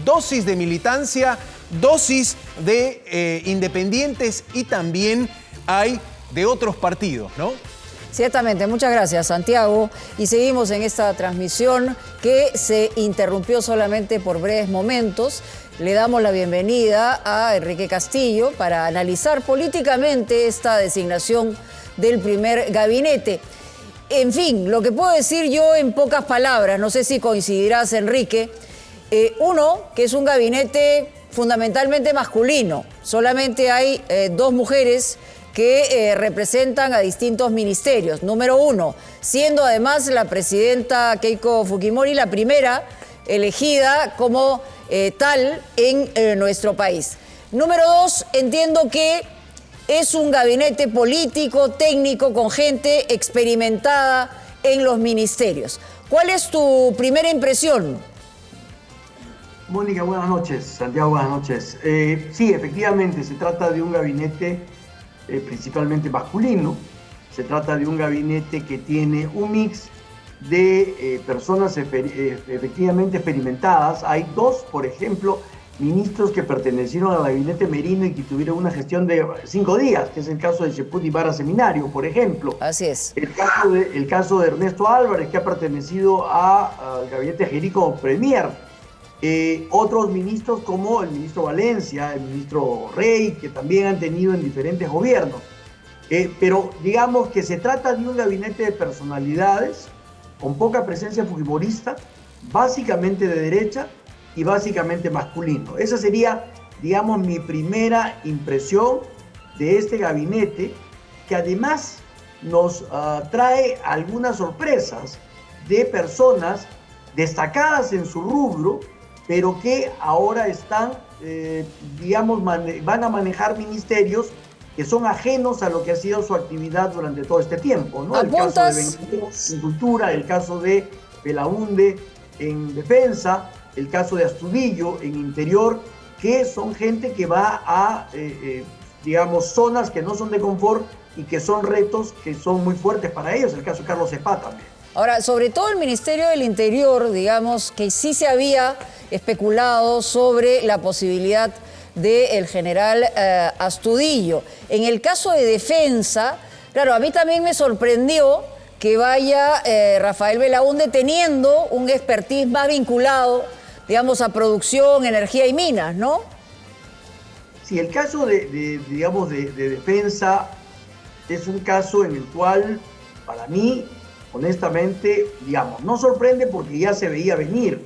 dosis de militancia, dosis de independientes y también hay de otros partidos, ¿no? Ciertamente, muchas gracias, Santiago. Y seguimos en esta transmisión que se interrumpió solamente por breves momentos. Le damos la bienvenida a Enrique Castillo para analizar políticamente esta designación del primer gabinete. En fin, lo que puedo decir yo en pocas palabras, no sé si coincidirás, Enrique, uno, que es un gabinete fundamentalmente masculino. Solamente hay dos mujeres que representan a distintos ministerios. Número uno, siendo además la presidenta Keiko Fujimori la primera elegida como tal en nuestro país. Número dos, entiendo que es un gabinete político, técnico, con gente experimentada en los ministerios. ¿Cuál es tu primera impresión? Mónica, buenas noches. Santiago, buenas noches. Sí, efectivamente, se trata de un gabinete principalmente masculino. Se trata de un gabinete que tiene un mix de personas efectivamente experimentadas. Hay dos, por ejemplo, ministros que pertenecieron al gabinete Merino y que tuvieron una gestión de 5 días, que es el caso de Cheput Ibarra Seminario, por ejemplo. Así es. El caso de Ernesto Álvarez, que ha pertenecido al gabinete Jerico Premier. Otros ministros como el ministro Valencia, el ministro Rey, que también han tenido en diferentes gobiernos. Pero digamos que se trata de un gabinete de personalidades con poca presencia fujimorista, básicamente de derecha y básicamente masculino. Esa sería, digamos, mi primera impresión de este gabinete, que además nos trae algunas sorpresas de personas destacadas en su rubro, pero que ahora están, digamos, van a manejar ministerios que son ajenos a lo que ha sido su actividad durante todo este tiempo, ¿no? ¿Apuntas? El caso de Bengoechea en Cultura, el caso de Belaunde en Defensa, el caso de Astudillo en Interior, que son gente que va a, digamos, zonas que no son de confort y que son retos que son muy fuertes para ellos, el caso de Carlos Cepá también. Ahora, sobre todo el Ministerio del Interior, digamos que sí se había especulado sobre la posibilidad del general Astudillo. En el caso de Defensa, claro, a mí también me sorprendió que vaya Rafael Belaunde teniendo un expertise más vinculado, digamos, a producción, energía y minas, ¿no? Sí, el caso digamos, de Defensa es un caso en el cual, para mí, honestamente, digamos, no sorprende porque ya se veía venir,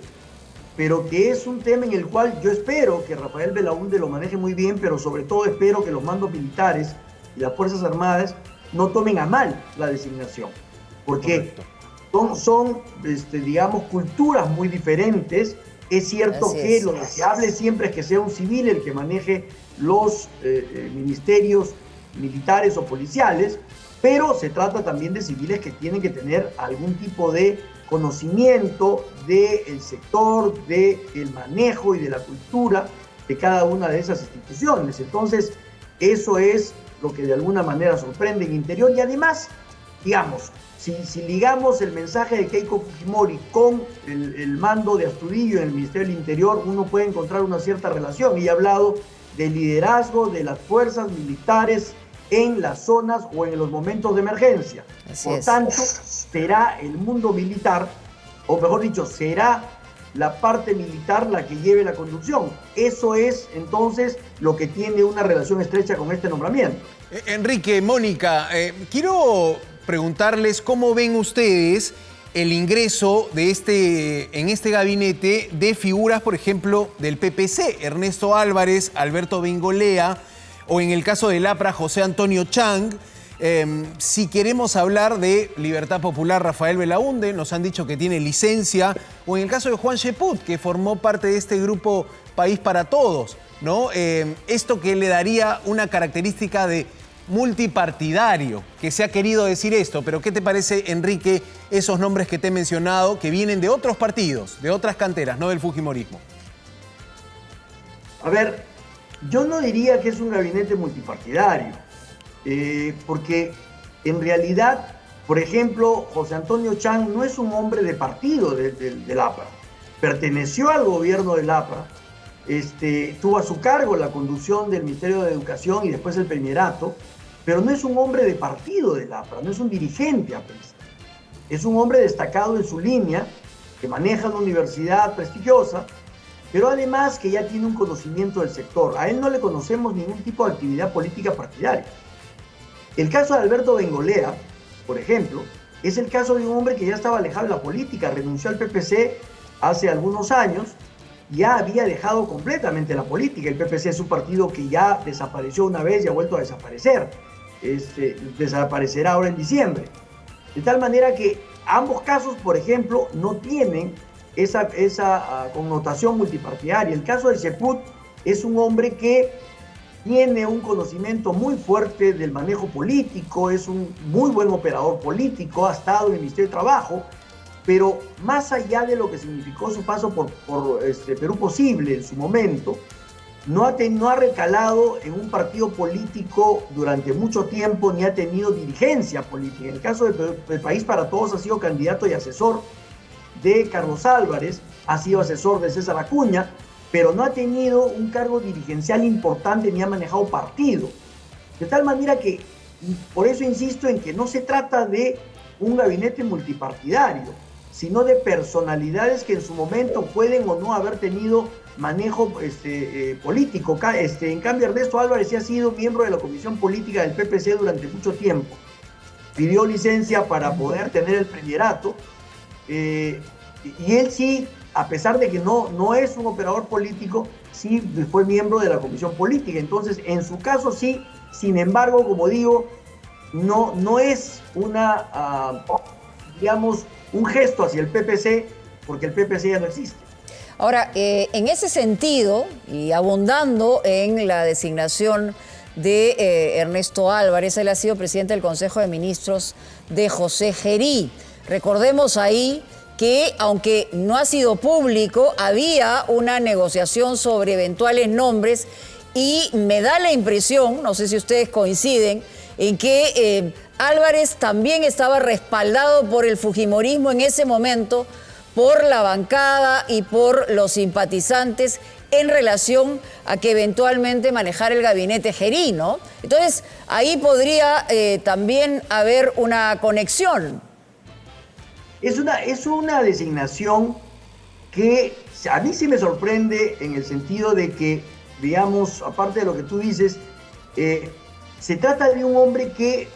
pero que es un tema en el cual yo espero que Rafael Belaunde lo maneje muy bien, pero sobre todo espero que los mandos militares y las Fuerzas Armadas no tomen a mal la designación, porque son digamos, culturas muy diferentes. Es cierto que lo deseable siempre es que sea un civil el que maneje los ministerios militares o policiales, pero se trata también de civiles que tienen que tener algún tipo de conocimiento del sector, del manejo y de la cultura de cada una de esas instituciones. Entonces, eso es lo que de alguna manera sorprende en Interior. Y además, digamos, si ligamos el mensaje de Keiko Fujimori con el mando de Astudillo en el Ministerio del Interior, uno puede encontrar una cierta relación. Y he hablado del liderazgo de las fuerzas militares en las zonas o en los momentos de emergencia. Por tanto, será el mundo militar, o mejor dicho, será la parte militar la que lleve la conducción. Eso es, entonces, lo que tiene una relación estrecha con este nombramiento. Enrique, Mónica, quiero preguntarles cómo ven ustedes el ingreso de en este gabinete de figuras, por ejemplo, del PPC, Ernesto Álvarez, Alberto Bengolea, o en el caso del APRA, José Antonio Chang. Si queremos hablar de Libertad Popular, Rafael Belaunde, nos han dicho que tiene licencia, o en el caso de Juan Cheput, que formó parte de este grupo País para Todos, ¿no? Esto que le daría una característica de multipartidario, que se ha querido decir esto, pero ¿qué te parece, Enrique, esos nombres que te he mencionado, que vienen de otros partidos, de otras canteras, no del fujimorismo? A ver, yo no diría que es un gabinete multipartidario, porque en realidad, por ejemplo, José Antonio Chang no es un hombre de partido del APRA. Perteneció al gobierno del APRA, tuvo a su cargo la conducción del Ministerio de Educación y después el Premierato, pero no es un hombre de partido del APRA, no es un dirigente aprista. Es un hombre destacado en su línea, que maneja una universidad prestigiosa, pero además que ya tiene un conocimiento del sector. A él no le conocemos ningún tipo de actividad política partidaria. El caso de Alberto Bengolea, por ejemplo, es el caso de un hombre que ya estaba alejado de la política, renunció al PPC hace algunos años, ya había dejado completamente la política. El PPC es un partido que ya desapareció una vez y ha vuelto a desaparecer. Desaparecerá ahora en diciembre. De tal manera que ambos casos, por ejemplo, no tienen esa connotación multipartidaria. El caso de Cheput es un hombre que tiene un conocimiento muy fuerte del manejo político, es un muy buen operador político, ha estado en el Ministerio de Trabajo, pero más allá de lo que significó su paso por Perú Posible en su momento, no ha recalado en un partido político durante mucho tiempo, ni ha tenido dirigencia política. En el caso del País para Todos ha sido candidato y asesor de Carlos Álvarez, ha sido asesor de César Acuña, pero no ha tenido un cargo dirigencial importante ni ha manejado partido. De tal manera que, por eso insisto en que no se trata de un gabinete multipartidario, sino de personalidades que en su momento pueden o no haber tenido manejo político. En cambio, Ernesto Álvarez sí ha sido miembro de la Comisión Política del PPC durante mucho tiempo. Pidió licencia para poder tener el premierato, y él sí, a pesar de que no es un operador político, sí fue miembro de la Comisión Política. Entonces, en su caso sí, sin embargo, como digo, no es un gesto hacia el PPC, porque el PPC ya no existe. Ahora, en ese sentido, y abundando en la designación de Ernesto Álvarez, él ha sido presidente del Consejo de Ministros de José Gerí. Recordemos ahí que, aunque no ha sido público, había una negociación sobre eventuales nombres y me da la impresión, no sé si ustedes coinciden, en que Álvarez también estaba respaldado por el fujimorismo en ese momento, por la bancada y por los simpatizantes en relación a que eventualmente manejara el gabinete Gerí, ¿no? Entonces, ahí podría también haber una conexión. Es una designación que a mí sí me sorprende en el sentido de que, digamos, aparte de lo que tú dices, se trata de un hombre que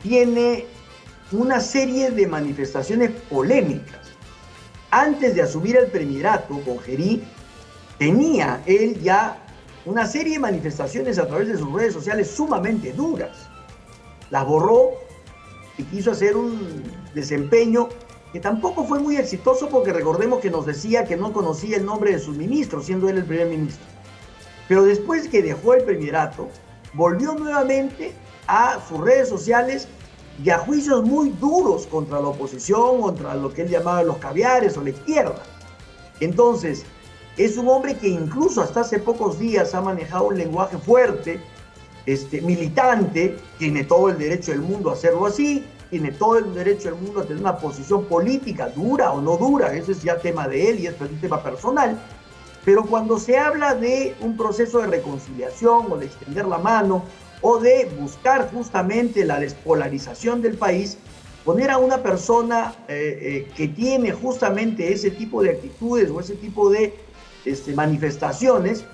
tiene una serie de manifestaciones polémicas. Antes de asumir el premierato con Gerí, tenía él ya una serie de manifestaciones a través de sus redes sociales sumamente duras. Las borró y quiso hacer un desempeño que tampoco fue muy exitoso, porque recordemos que nos decía que no conocía el nombre de sus ministros, siendo él el primer ministro. Pero después que dejó el premierato, volvió nuevamente a sus redes sociales y a juicios muy duros contra la oposición, contra lo que él llamaba los caviares o la izquierda. Entonces, es un hombre que incluso hasta hace pocos días ha manejado un lenguaje fuerte, militante, tiene todo el derecho del mundo a hacerlo así, tiene todo el derecho del mundo a tener una posición política dura o no dura, eso es ya tema de él y es un tema personal. Pero cuando se habla de un proceso de reconciliación o de extender la mano o de buscar justamente la despolarización del país, poner a una persona que tiene justamente ese tipo de actitudes o ese tipo de manifestaciones,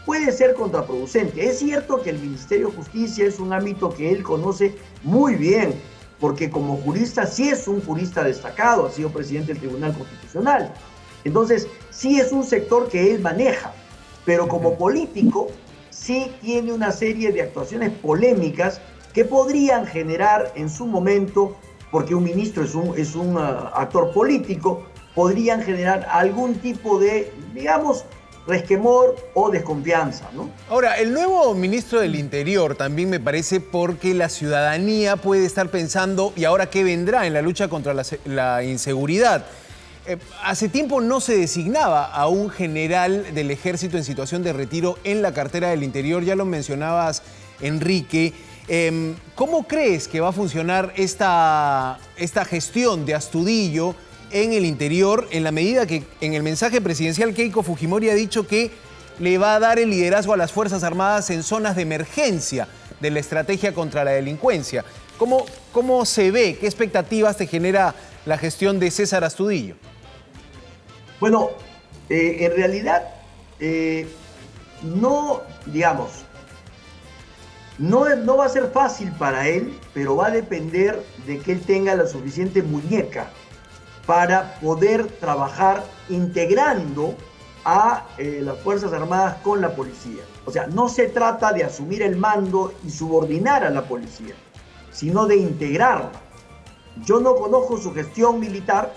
puede ser contraproducente. Es cierto que el Ministerio de Justicia es un ámbito que él conoce muy bien, porque como jurista sí es un jurista destacado, ha sido presidente del Tribunal Constitucional. Entonces, sí es un sector que él maneja, pero como político sí tiene una serie de actuaciones polémicas que podrían generar en su momento, porque un ministro es un actor político, podrían generar algún tipo de, digamos, resquemor o desconfianza, ¿no? Ahora, el nuevo ministro del Interior también me parece, porque la ciudadanía puede estar pensando, ¿y ahora qué vendrá en la lucha contra la inseguridad? Hace tiempo no se designaba a un general del Ejército en situación de retiro en la cartera del Interior, ya lo mencionabas, Enrique. ¿Cómo crees que va a funcionar esta gestión de Astudillo en el Interior, en la medida que en el mensaje presidencial Keiko Fujimori ha dicho que le va a dar el liderazgo a las Fuerzas Armadas en zonas de emergencia de la estrategia contra la delincuencia. ¿Cómo se ve? ¿Qué expectativas te genera la gestión de César Astudillo? Bueno, en realidad, no va a ser fácil para él, pero va a depender de que él tenga la suficiente muñeca para poder trabajar integrando a las Fuerzas Armadas con la policía. O sea, no se trata de asumir el mando y subordinar a la policía, sino de integrarla. Yo no conozco su gestión militar,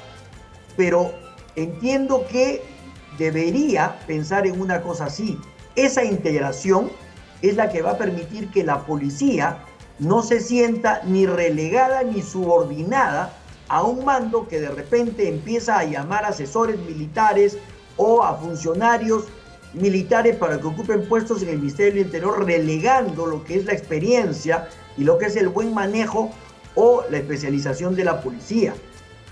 pero entiendo que debería pensar en una cosa así. Esa integración es la que va a permitir que la policía no se sienta ni relegada ni subordinada a un mando que de repente empieza a llamar asesores militares o a funcionarios militares para que ocupen puestos en el Ministerio del Interior, relegando lo que es la experiencia y lo que es el buen manejo o la especialización de la policía.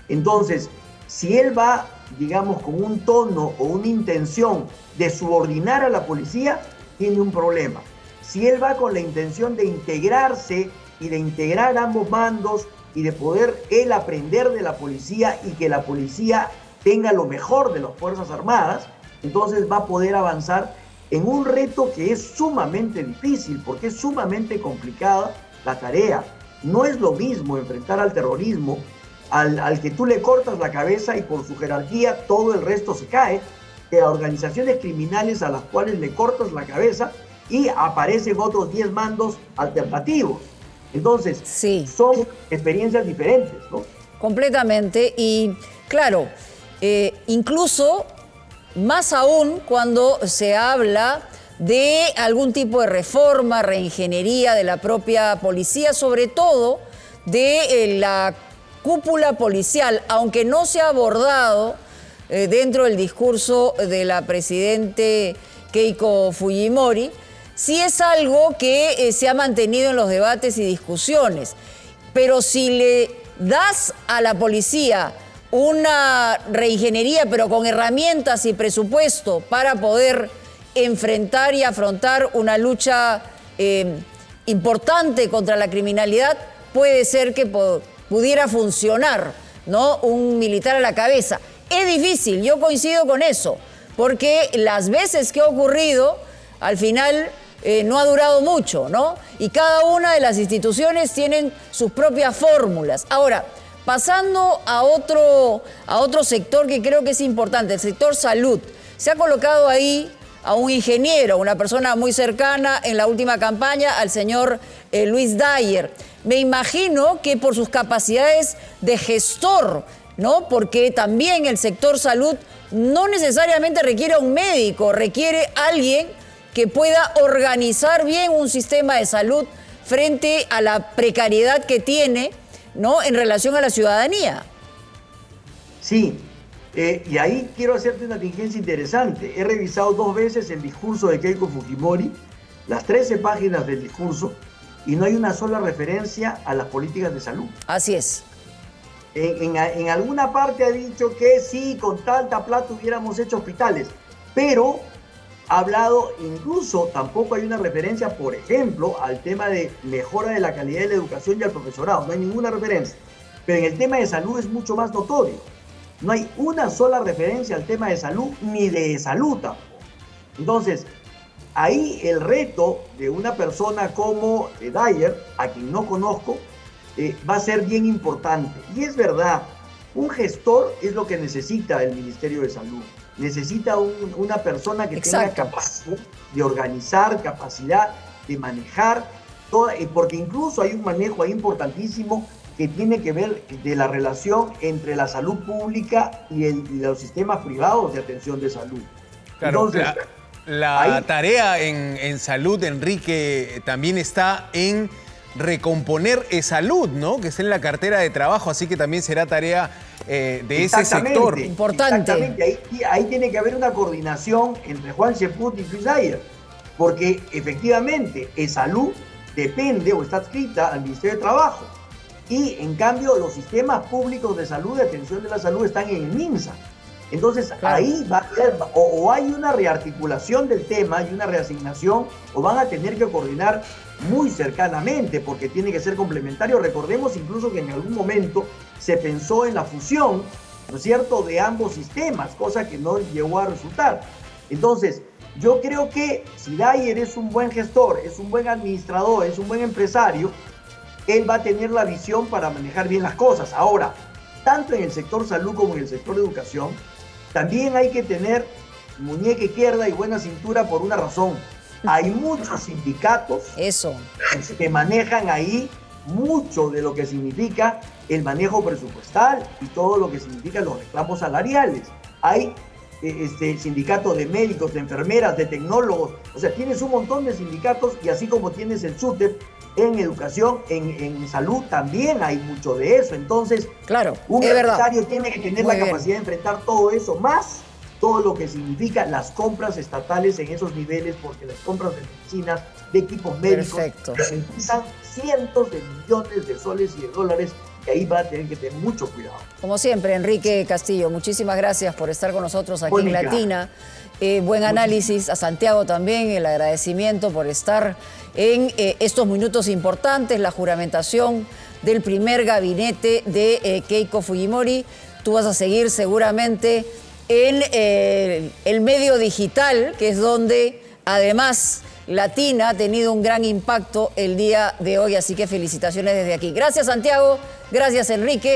Entonces, si él va, digamos, con un tono o una intención de subordinar a la policía, tiene un problema. Si él va con la intención de integrarse y de integrar ambos mandos y de poder él aprender de la policía y que la policía tenga lo mejor de las Fuerzas Armadas, entonces va a poder avanzar en un reto que es sumamente difícil, porque es sumamente complicada la tarea. No es lo mismo enfrentar al terrorismo, al que tú le cortas la cabeza y por su jerarquía todo el resto se cae, que a organizaciones criminales a las cuales le cortas la cabeza y aparecen otros 10 mandos alternativos. Entonces, sí, son experiencias diferentes, ¿no? Completamente. Y claro, incluso más aún cuando se habla de algún tipo de reforma, reingeniería de la propia policía, sobre todo de la cúpula policial, aunque no se ha abordado dentro del discurso de la presidente Keiko Fujimori, sí es algo que se ha mantenido en los debates y discusiones. Pero si le das a la policía una reingeniería, pero con herramientas y presupuesto para poder enfrentar y afrontar una lucha importante contra la criminalidad, puede ser que pudiera funcionar, ¿no? Un militar a la cabeza. Es difícil, yo coincido con eso, porque las veces que ha ocurrido, al final no ha durado mucho, ¿no? Y cada una de las instituciones tienen sus propias fórmulas. Ahora, pasando a otro sector que creo que es importante, el sector salud. Se ha colocado ahí a un ingeniero, una persona muy cercana en la última campaña, al señor Luis Dyer. Me imagino que por sus capacidades de gestor, ¿no? Porque también el sector salud no necesariamente requiere a un médico, requiere a alguien que pueda organizar bien un sistema de salud frente a la precariedad que tiene, ¿no?, en relación a la ciudadanía. Sí, y ahí quiero hacerte una tingencia interesante. He revisado 2 veces el discurso de Keiko Fujimori, las 13 páginas del discurso, y no hay una sola referencia a las políticas de salud. Así es. En alguna parte ha dicho que sí, con tanta plata hubiéramos hecho hospitales, pero ha hablado, incluso tampoco hay una referencia, por ejemplo, al tema de mejora de la calidad de la educación y al profesorado. No hay ninguna referencia. Pero en el tema de salud es mucho más notorio. No hay una sola referencia al tema de salud, ni de salud tampoco. Entonces, ahí el reto de una persona como Dyer, a quien no conozco, va a ser bien importante. Y es verdad, un gestor es lo que necesita el Ministerio de Salud. Necesita una persona que tenga capacidad de organizar, capacidad de manejar, porque incluso hay un manejo ahí importantísimo que tiene que ver de la relación entre la salud pública y los sistemas privados de atención de salud. Claro, entonces, la tarea en salud, Enrique, también está en recomponer salud, ¿no? Que está en la cartera de trabajo, así que también será tarea de ese sector. Importante. Exactamente, ahí tiene que haber una coordinación entre Juan Cheput y Luis Dyer, porque efectivamente salud depende o está adscrita al Ministerio de Trabajo, y en cambio los sistemas públicos de salud, de atención de la salud, están en el MINSA. Entonces, Claro. ahí va a haber, o hay una rearticulación del tema y una reasignación, o van a tener que coordinar muy cercanamente, porque tiene que ser complementario. Recordemos incluso que en algún momento se pensó en la fusión, ¿no es cierto?, de ambos sistemas, cosa que no llegó a resultar. Entonces, yo creo que si Dyer es un buen gestor, es un buen administrador, es un buen empresario, él va a tener la visión para manejar bien las cosas. Ahora, tanto en el sector salud como en el sector educación, también hay que tener muñeca izquierda y buena cintura por una razón. Hay muchos sindicatos Eso. que manejan ahí mucho de lo que significa el manejo presupuestal y todo lo que significan los reclamos salariales. Hay sindicatos de médicos, de enfermeras, de tecnólogos. O sea, tienes un montón de sindicatos, y así como tienes el SUTEP en educación, en salud también hay mucho de eso. Entonces, Claro, un es verdad. empresario tiene que tener Muy la bien. capacidad de enfrentar todo eso, más todo lo que significa las compras estatales en esos niveles, porque las compras de medicinas, de equipos médicos, Perfecto. representan cientos de millones de soles y de dólares, y ahí va a tener que tener mucho cuidado. Como siempre, Enrique Castillo, muchísimas gracias por estar con nosotros aquí Mónica. en Latina. Buen análisis. A Santiago también, el agradecimiento por estar en estos minutos importantes, la juramentación del primer gabinete de Keiko Fujimori. Tú vas a seguir seguramente en el medio digital, que es donde además Latina ha tenido un gran impacto el día de hoy, así que felicitaciones desde aquí. Gracias, Santiago. Gracias, Enrique.